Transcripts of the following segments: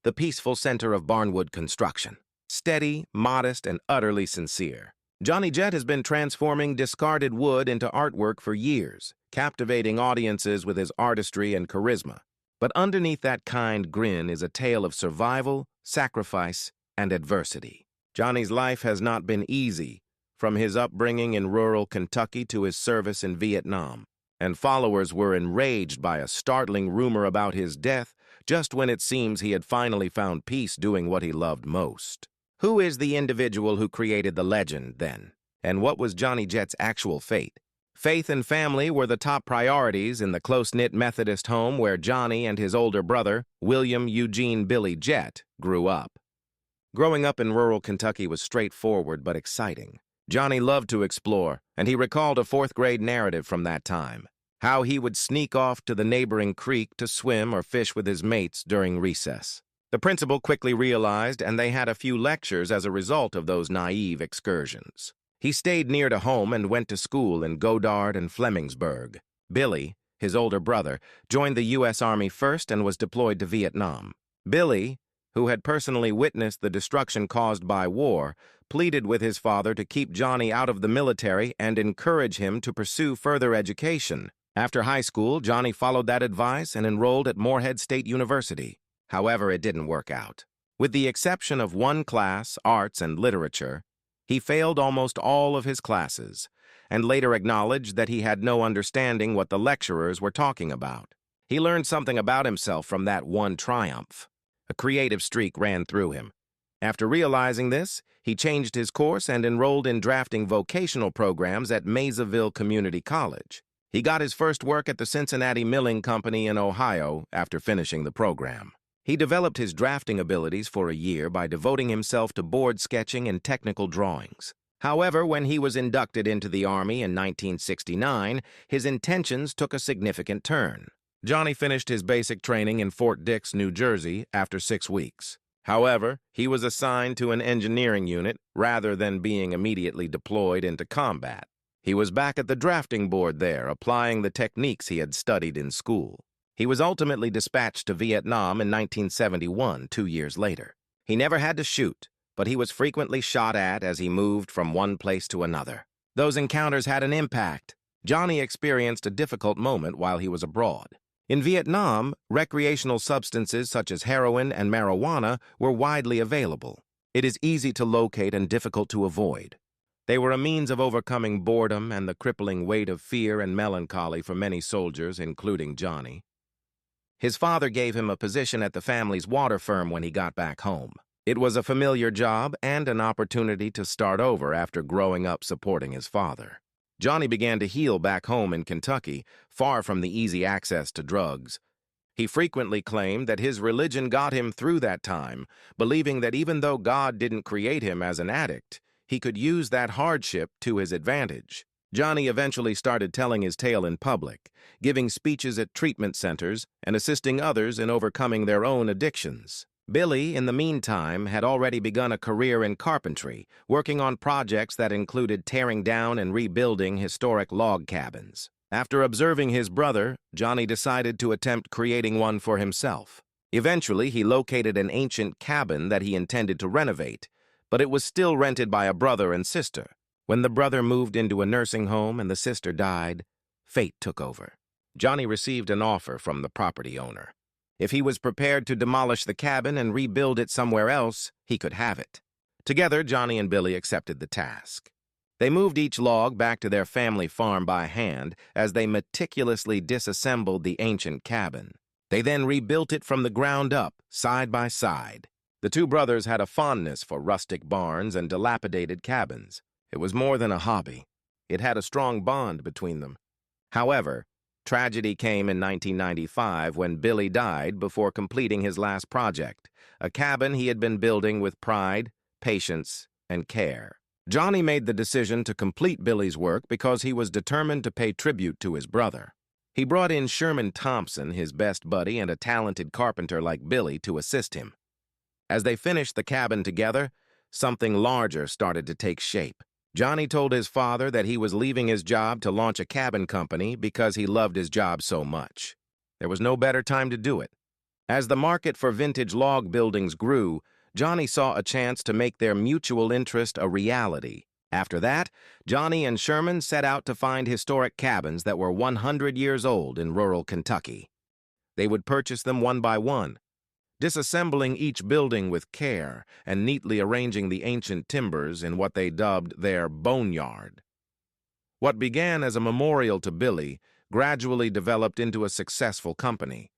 the peaceful center of Barnwood construction. Steady, modest, and utterly sincere, Johnny Jett has been transforming discarded wood into artwork for years, captivating audiences with his artistry and charisma. But underneath that kind grin is a tale of survival, sacrifice, and adversity. Johnny's life has not been easy, from his upbringing in rural Kentucky to his service in Vietnam, and followers were enraged by a startling rumor about his death just when it seems he had finally found peace doing what he loved most. Who is the individual who created the legend, then? And what was Johnny Jett's actual fate? Faith and family were the top priorities in the close-knit Methodist home where Johnny and his older brother, William Eugene Billy Jet, grew up. Growing up in rural Kentucky was straightforward but exciting. Johnny loved to explore, and he recalled a fourth-grade narrative from that time, how he would sneak off to the neighboring creek to swim or fish with his mates during recess. The principal quickly realized, and they had a few lectures as a result of those naive excursions. He stayed near to home and went to school in Godard and Flemingsburg. Billy, his older brother, joined the U.S. Army first and was deployed to Vietnam. Billy, who had personally witnessed the destruction caused by war, pleaded with his father to keep Johnny out of the military and encourage him to pursue further education. After high school, Johnny followed that advice and enrolled at Morehead State University. However, it didn't work out. With the exception of one class, arts and literature, he failed almost all of his classes, and later acknowledged that he had no understanding what the lecturers were talking about. He learned something about himself from that one triumph. A creative streak ran through him. After realizing this, he changed his course and enrolled in drafting vocational programs at Maysville Community College. He got his first work at the Cincinnati Milling Company in Ohio after finishing the program. He developed his drafting abilities for a year by devoting himself to board sketching and technical drawings. However, when he was inducted into the Army in 1969, his intentions took a significant turn. Johnny finished his basic training in Fort Dix, New Jersey, after 6 weeks. However, he was assigned to an engineering unit rather than being immediately deployed into combat. He was back at the drafting board there, applying the techniques he had studied in school. He was ultimately dispatched to Vietnam in 1971, 2 years later. He never had to shoot, but he was frequently shot at as he moved from one place to another. Those encounters had an impact. Johnny experienced a difficult moment while he was abroad. In Vietnam, recreational substances such as heroin and marijuana were widely available. It is easy to locate and difficult to avoid. They were a means of overcoming boredom and the crippling weight of fear and melancholy for many soldiers, including Johnny. His father gave him a position at the family's water firm when he got back home. It was a familiar job and an opportunity to start over after growing up supporting his father. Johnny began to heal back home in Kentucky, far from the easy access to drugs. He frequently claimed that his religion got him through that time, believing that even though God didn't create him as an addict, he could use that hardship to his advantage. Johnny eventually started telling his tale in public, giving speeches at treatment centers and assisting others in overcoming their own addictions. Billy, in the meantime, had already begun a career in carpentry, working on projects that included tearing down and rebuilding historic log cabins. After observing his brother, Johnny decided to attempt creating one for himself. Eventually, he located an ancient cabin that he intended to renovate, but it was still rented by a brother and sister. When the brother moved into a nursing home and the sister died, fate took over. Johnny received an offer from the property owner. If he was prepared to demolish the cabin and rebuild it somewhere else, he could have it. Together, Johnny and Billy accepted the task. They moved each log back to their family farm by hand as they meticulously disassembled the ancient cabin. They then rebuilt it from the ground up, side by side. The two brothers had a fondness for rustic barns and dilapidated cabins. It was more than a hobby. It had a strong bond between them. However, tragedy came in 1995 when Billy died before completing his last project, a cabin he had been building with pride, patience, and care. Johnny made the decision to complete Billy's work because he was determined to pay tribute to his brother. He brought in Sherman Thompson, his best buddy and a talented carpenter like Billy, to assist him. As they finished the cabin together, something larger started to take shape. Johnny told his father that he was leaving his job to launch a cabin company because he loved his job so much. There was no better time to do it. As the market for vintage log buildings grew, Johnny saw a chance to make their mutual interest a reality. After that, Johnny and Sherman set out to find historic cabins that were 100 years old in rural Kentucky. They would purchase them one by one, disassembling each building with care and neatly arranging the ancient timbers in what they dubbed their boneyard. What began as a memorial to Billy gradually developed into a successful company.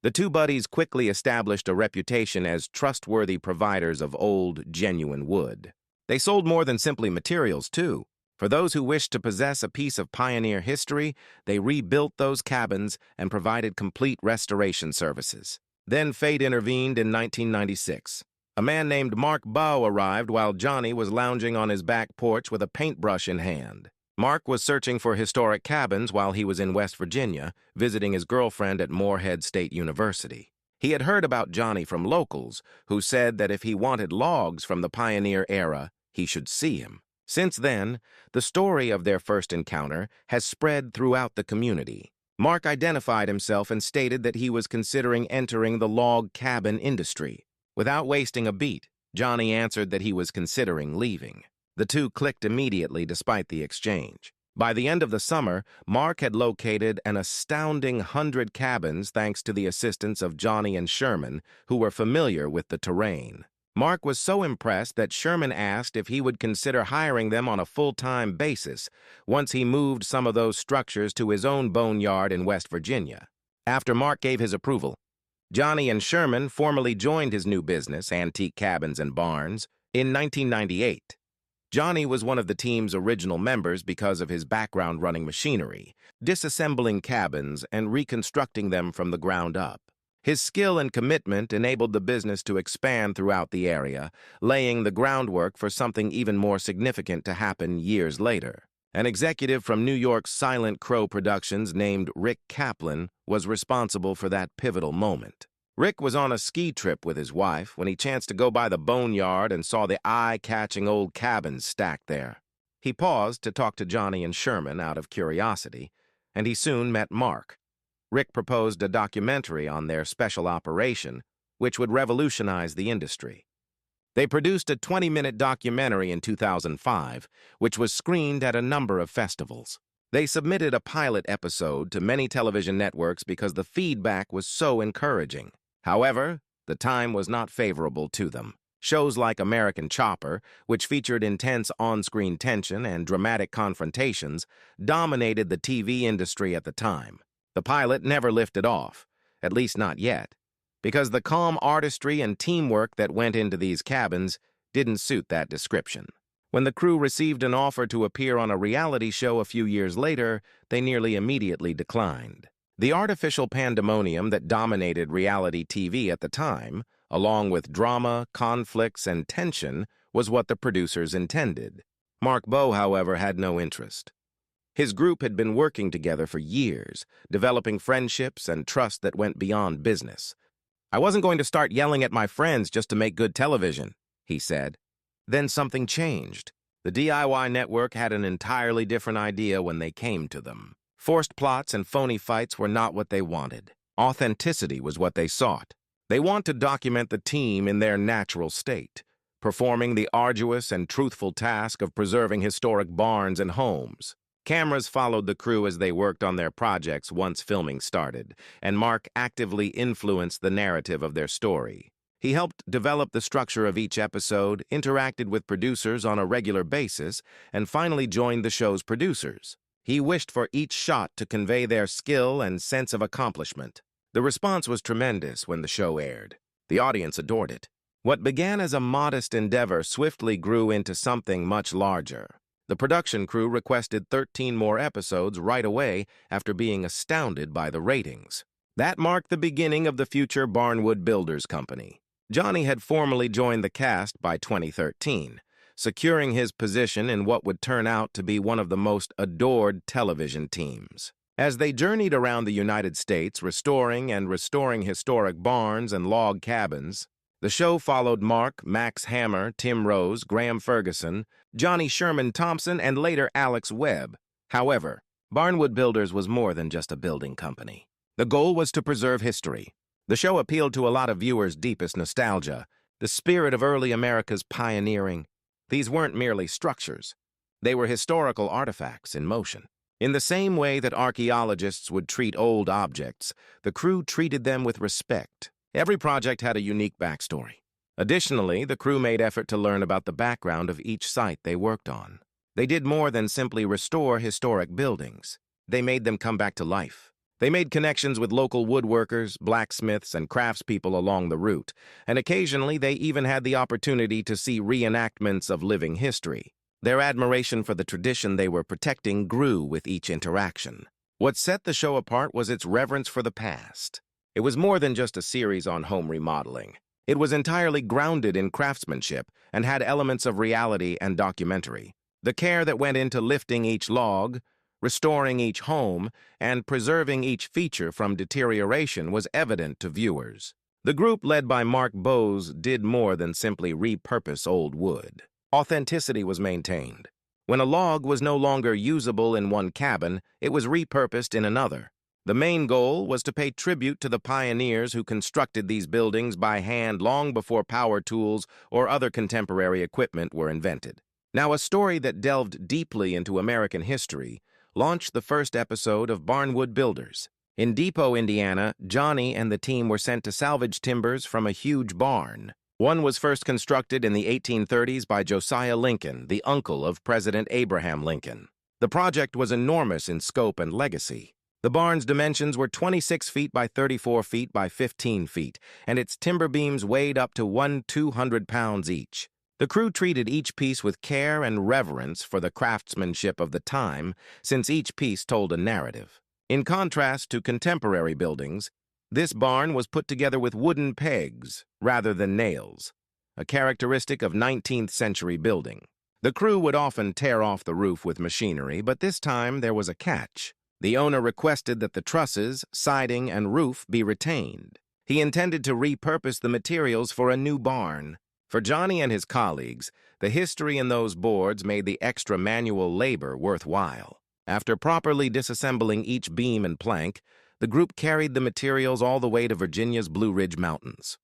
The two buddies quickly established a reputation as trustworthy providers of old, genuine wood. They sold more than simply materials, too. For those who wished to possess a piece of pioneer history, they rebuilt those cabins and provided complete restoration services. Then fate intervened in 1996. A man named Mark Bow arrived while Johnny was lounging on his back porch with a paintbrush in hand. Mark was searching for historic cabins while he was in West Virginia, visiting his girlfriend at Morehead State University. He had heard about Johnny from locals, who said that if he wanted logs from the pioneer era, he should see him. Since then, the story of their first encounter has spread throughout the community. Mark identified himself and stated that he was considering entering the log cabin industry. Without wasting a beat, Johnny answered that he was considering leaving. The two clicked immediately despite the exchange. By the end of the summer, Mark had located an astounding 100 cabins thanks to the assistance of Johnny and Sherman, who were familiar with the terrain. Mark was so impressed that Sherman asked if he would consider hiring them on a full-time basis once he moved some of those structures to his own boneyard in West Virginia. After Mark gave his approval, Johnny and Sherman formally joined his new business, Antique Cabins and Barns, in 1998. Johnny was one of the team's original members because of his background running machinery, disassembling cabins and reconstructing them from the ground up. His skill and commitment enabled the business to expand throughout the area, laying the groundwork for something even more significant to happen years later. An executive from New York's Silent Crow Productions named Rick Kaplan was responsible for that pivotal moment. Rick was on a ski trip with his wife when he chanced to go by the boneyard and saw the eye-catching old cabins stacked there. He paused to talk to Johnny and Sherman out of curiosity, and he soon met Mark. Rick proposed a documentary on their special operation, which would revolutionize the industry. They produced a 20-minute documentary in 2005, which was screened at a number of festivals. They submitted a pilot episode to many television networks because the feedback was so encouraging. However, the time was not favorable to them. Shows like American Chopper, which featured intense on-screen tension and dramatic confrontations, dominated the TV industry at the time. The pilot never lifted off, at least not yet, because the calm artistry and teamwork that went into these cabins didn't suit that description. When the crew received an offer to appear on a reality show a few years later, they nearly immediately declined. The artificial pandemonium that dominated reality TV at the time, along with drama, conflicts, and tension, was what the producers intended. Mark Bow, however, had no interest. His group had been working together for years, developing friendships and trust that went beyond business. "I wasn't going to start yelling at my friends just to make good television," he said. Then something changed. The DIY network had an entirely different idea when they came to them. Forced plots and phony fights were not what they wanted. Authenticity was what they sought. They want to document the team in their natural state, performing the arduous and truthful task of preserving historic barns and homes. Cameras followed the crew as they worked on their projects once filming started, and Mark actively influenced the narrative of their story. He helped develop the structure of each episode, interacted with producers on a regular basis, and finally joined the show's producers. He wished for each shot to convey their skill and sense of accomplishment. The response was tremendous when the show aired. The audience adored it. What began as a modest endeavor swiftly grew into something much larger. The production crew requested 13 more episodes right away after being astounded by the ratings. That marked the beginning of the future Barnwood Builders Company. Johnny had formally joined the cast by 2013, securing his position in what would turn out to be one of the most adored television teams. As they journeyed around the United States, restoring historic barns and log cabins, the show followed Mark, Max Hammer, Tim Rose, Graham Ferguson, Johnny Sherman Thompson, and later Alex Webb. However, Barnwood Builders was more than just a building company. The goal was to preserve history, The show appealed to a lot of viewers' deepest nostalgia, the spirit of early America's pioneering. These weren't merely structures. They were historical artifacts in motion. In the same way that archaeologists would treat old objects, the crew treated them with respect. Every project had a unique backstory. Additionally, the crew made effort to learn about the background of each site they worked on. They did more than simply restore historic buildings. They made them come back to life. They made connections with local woodworkers, blacksmiths, and craftspeople along the route, and occasionally they even had the opportunity to see reenactments of living history. Their admiration for the tradition they were protecting grew with each interaction. What set the show apart was its reverence for the past. It was more than just a series on home remodeling. It was entirely grounded in craftsmanship and had elements of reality and documentary. The care that went into lifting each log, restoring each home, and preserving each feature from deterioration was evident to viewers. The group led by Mark Bowes did more than simply repurpose old wood. Authenticity was maintained. When a log was no longer usable in one cabin, it was repurposed in another. The main goal was to pay tribute to the pioneers who constructed these buildings by hand long before power tools or other contemporary equipment were invented. Now, a story that delved deeply into American history launched the first episode of Barnwood Builders. In Depot, Indiana, Johnny and the team were sent to salvage timbers from a huge barn. One was first constructed in the 1830s by Josiah Lincoln, the uncle of President Abraham Lincoln. The project was enormous in scope and legacy. The barn's dimensions were 26 feet by 34 feet by 15 feet, and its timber beams weighed up to 200 pounds each. The crew treated each piece with care and reverence for the craftsmanship of the time, since each piece told a narrative. In contrast to contemporary buildings, this barn was put together with wooden pegs rather than nails, a characteristic of 19th century building. The crew would often tear off the roof with machinery, but this time there was a catch. The owner requested that the trusses, siding, and roof be retained. He intended to repurpose the materials for a new barn. For Johnny and his colleagues, the history in those boards made the extra manual labor worthwhile. After properly disassembling each beam and plank, the group carried the materials all the way to Virginia's Blue Ridge Mountains.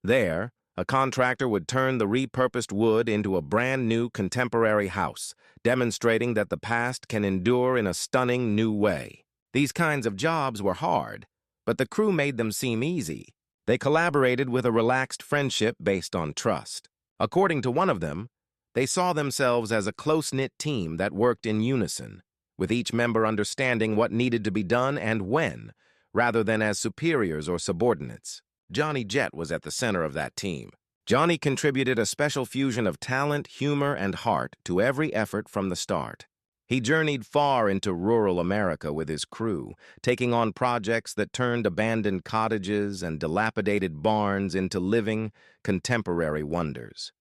There, a contractor would turn the repurposed wood into a brand new contemporary house, demonstrating that the past can endure in a stunning new way. These kinds of jobs were hard, but the crew made them seem easy. They collaborated with a relaxed friendship based on trust. According to one of them, they saw themselves as a close-knit team that worked in unison, with each member understanding what needed to be done and when, rather than as superiors or subordinates. Johnny Jett was at the center of that team. Johnny contributed a special fusion of talent, humor, and heart to every effort from the start. He journeyed far into rural America with his crew, taking on projects that turned abandoned cottages and dilapidated barns into living, contemporary wonders.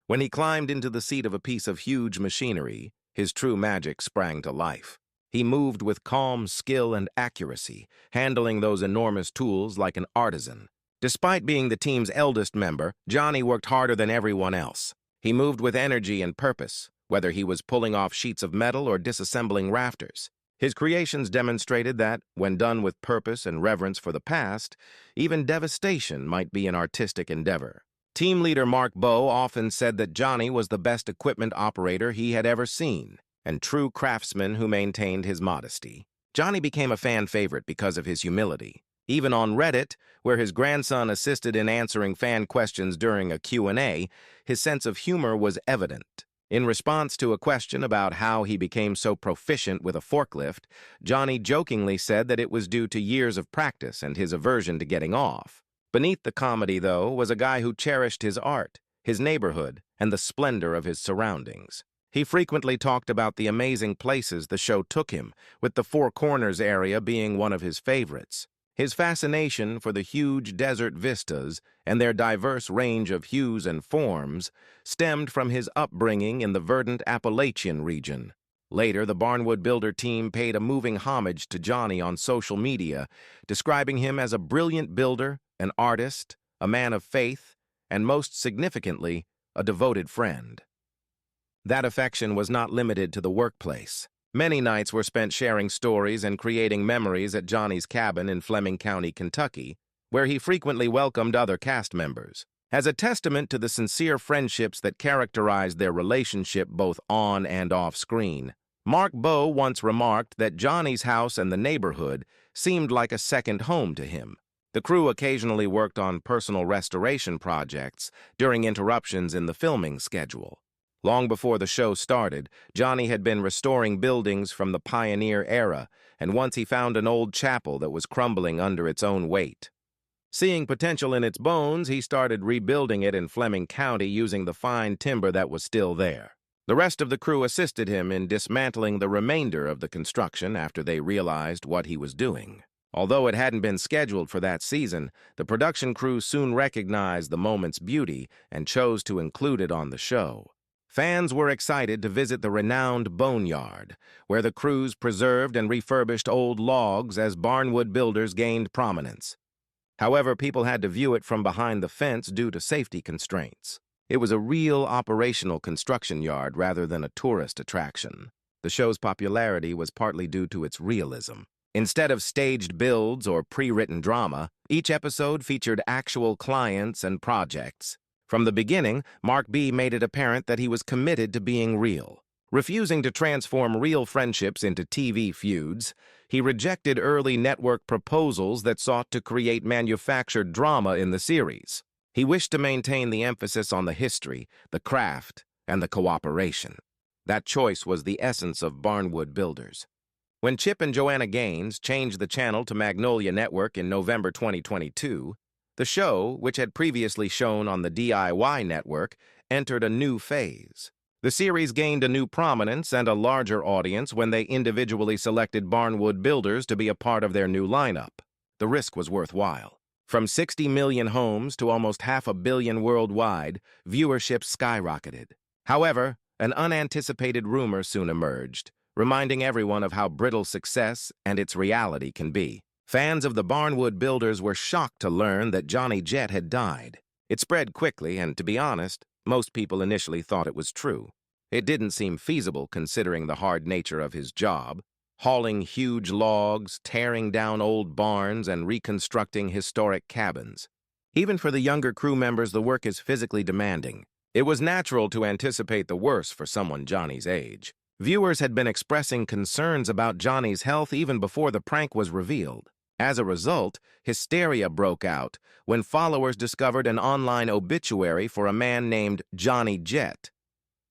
When he climbed into the seat of a piece of huge machinery, his true magic sprang to life. He moved with calm skill and accuracy, handling those enormous tools like an artisan. Despite being the team's eldest member, Johnny worked harder than everyone else. He moved with energy and purpose, whether he was pulling off sheets of metal or disassembling rafters. His creations demonstrated that, when done with purpose and reverence for the past, even devastation might be an artistic endeavor. Team leader Mark Bowe often said that Johnny was the best equipment operator he had ever seen, and true craftsman who maintained his modesty. Johnny became a fan favorite because of his humility. Even on Reddit, where his grandson assisted in answering fan questions during a Q&A, his sense of humor was evident. In response to a question about how he became so proficient with a forklift, Johnny jokingly said that it was due to years of practice and his aversion to getting off. Beneath the comedy, though, was a guy who cherished his art, his neighborhood, and the splendor of his surroundings. He frequently talked about the amazing places the show took him, with the Four Corners area being one of his favorites. His fascination for the huge desert vistas and their diverse range of hues and forms stemmed from his upbringing in the verdant Appalachian region. Later, the Barnwood Builder team paid a moving homage to Johnny on social media, describing him as a brilliant builder, an artist, a man of faith, and most significantly, a devoted friend. That affection was not limited to the workplace. Many nights were spent sharing stories and creating memories at Johnny's cabin in Fleming County, Kentucky, where he frequently welcomed other cast members. As a testament to the sincere friendships that characterized their relationship both on and off screen, Mark Bowe once remarked that Johnny's house and the neighborhood seemed like a second home to him. The crew occasionally worked on personal restoration projects during interruptions in the filming schedule. Long before the show started, Johnny had been restoring buildings from the pioneer era, and once he found an old chapel that was crumbling under its own weight. Seeing potential in its bones, he started rebuilding it in Fleming County using the fine timber that was still there. The rest of the crew assisted him in dismantling the remainder of the construction after they realized what he was doing. Although it hadn't been scheduled for that season, the production crew soon recognized the moment's beauty and chose to include it on the show. Fans were excited to visit the renowned boneyard, where the crews preserved and refurbished old logs as Barnwood builders gained prominence. However, people had to view it from behind the fence due to safety constraints. It was a real operational construction yard rather than a tourist attraction. The show's popularity was partly due to its realism. Instead of staged builds or pre-written drama, each episode featured actual clients and projects. From the beginning, Mark B. made it apparent that he was committed to being real. Refusing to transform real friendships into TV feuds, he rejected early network proposals that sought to create manufactured drama in the series. He wished to maintain the emphasis on the history, the craft, and the cooperation. That choice was the essence of Barnwood Builders. When Chip and Joanna Gaines changed the channel to Magnolia Network in November 2022, the show, which had previously shown on the DIY network, entered a new phase. The series gained a new prominence and a larger audience when they individually selected Barnwood Builders to be a part of their new lineup. The risk was worthwhile. From 60 million homes to almost 500 million worldwide, viewership skyrocketed. However, an unanticipated rumor soon emerged, reminding everyone of how brittle success and its reality can be. Fans of the Barnwood Builders were shocked to learn that Johnny Jett had died. It spread quickly, and to be honest, most people initially thought it was true. It didn't seem feasible considering the hard nature of his job, hauling huge logs, tearing down old barns, and reconstructing historic cabins. Even for the younger crew members, the work is physically demanding. It was natural to anticipate the worst for someone Johnny's age. Viewers had been expressing concerns about Johnny's health even before the prank was revealed. As a result, hysteria broke out when followers discovered an online obituary for a man named Johnny Jett.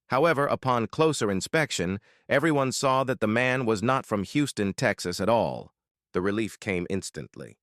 However, upon closer inspection, everyone saw that the man was not from Houston, Texas at all. The relief came instantly.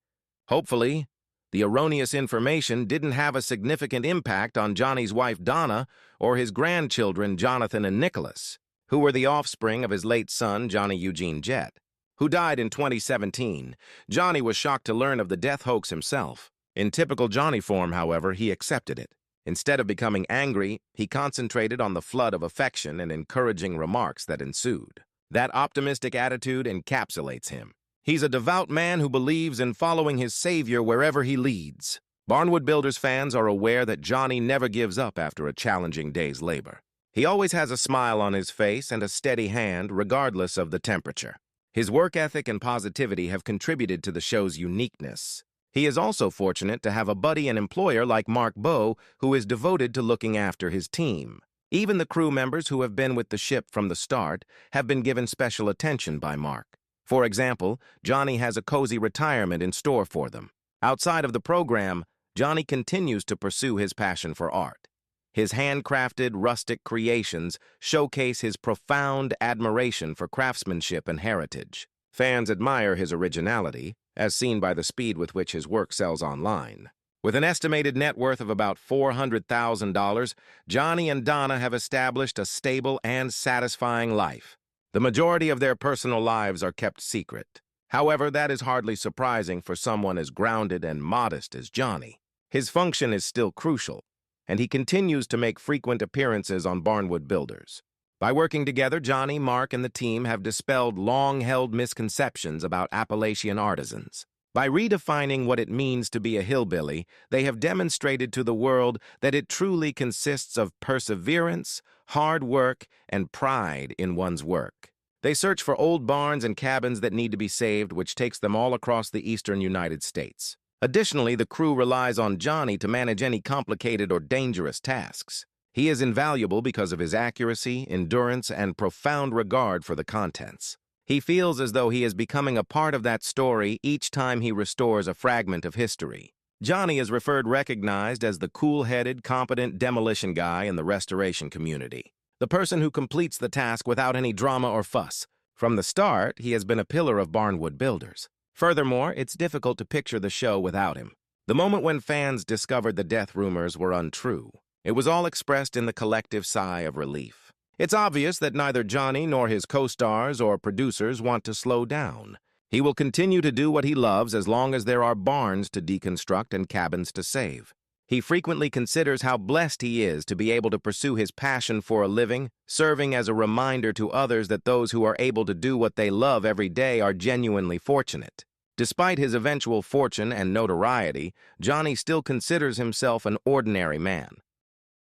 Hopefully, the erroneous information didn't have a significant impact on Johnny's wife Donna or his grandchildren Jonathan and Nicholas, who were the offspring of his late son Johnny Eugene Jet, who died in 2017. Johnny was shocked to learn of the death hoax himself. In typical Johnny form, however, he accepted it. Instead of becoming angry, he concentrated on the flood of affection and encouraging remarks that ensued. That optimistic attitude encapsulates him. He's a devout man who believes in following his Savior wherever he leads. Barnwood Builders fans are aware that Johnny never gives up after a challenging day's labor. He always has a smile on his face and a steady hand regardless of the temperature. His work ethic and positivity have contributed to the show's uniqueness. He is also fortunate to have a buddy and employer like Mark Bowe, who is devoted to looking after his team. Even the crew members who have been with the ship from the start have been given special attention by Mark. For example, Johnny has a cozy retirement in store for them. Outside of the program, Johnny continues to pursue his passion for art. His handcrafted, rustic creations showcase his profound admiration for craftsmanship and heritage. Fans admire his originality, as seen by the speed with which his work sells online. With an estimated net worth of about $400,000, Johnny and Donna have established a stable and satisfying life. The majority of their personal lives are kept secret. However, that is hardly surprising for someone as grounded and modest as Johnny. His function is still crucial, and he continues to make frequent appearances on Barnwood Builders. By working together, Johnny, Mark, and the team have dispelled long-held misconceptions about Appalachian artisans. By redefining what it means to be a hillbilly, they have demonstrated to the world that it truly consists of perseverance, hard work, and pride in one's work. They search for old barns and cabins that need to be saved, which takes them all across the eastern United States. Additionally, the crew relies on Johnny to manage any complicated or dangerous tasks. He is invaluable because of his accuracy, endurance, and profound regard for the contents. He feels as though he is becoming a part of that story each time he restores a fragment of history. Johnny is recognized as the cool-headed, competent demolition guy in the restoration community. The person who completes the task without any drama or fuss. From the start, he has been a pillar of Barnwood builders. Furthermore, it's difficult to picture the show without him. The moment when fans discovered the death rumors were untrue, it was all expressed in the collective sigh of relief. It's obvious that neither Johnny nor his co-stars or producers want to slow down. He will continue to do what he loves as long as there are barns to deconstruct and cabins to save. He frequently considers how blessed he is to be able to pursue his passion for a living, serving as a reminder to others that those who are able to do what they love every day are genuinely fortunate. Despite his eventual fortune and notoriety, Johnny still considers himself an ordinary man.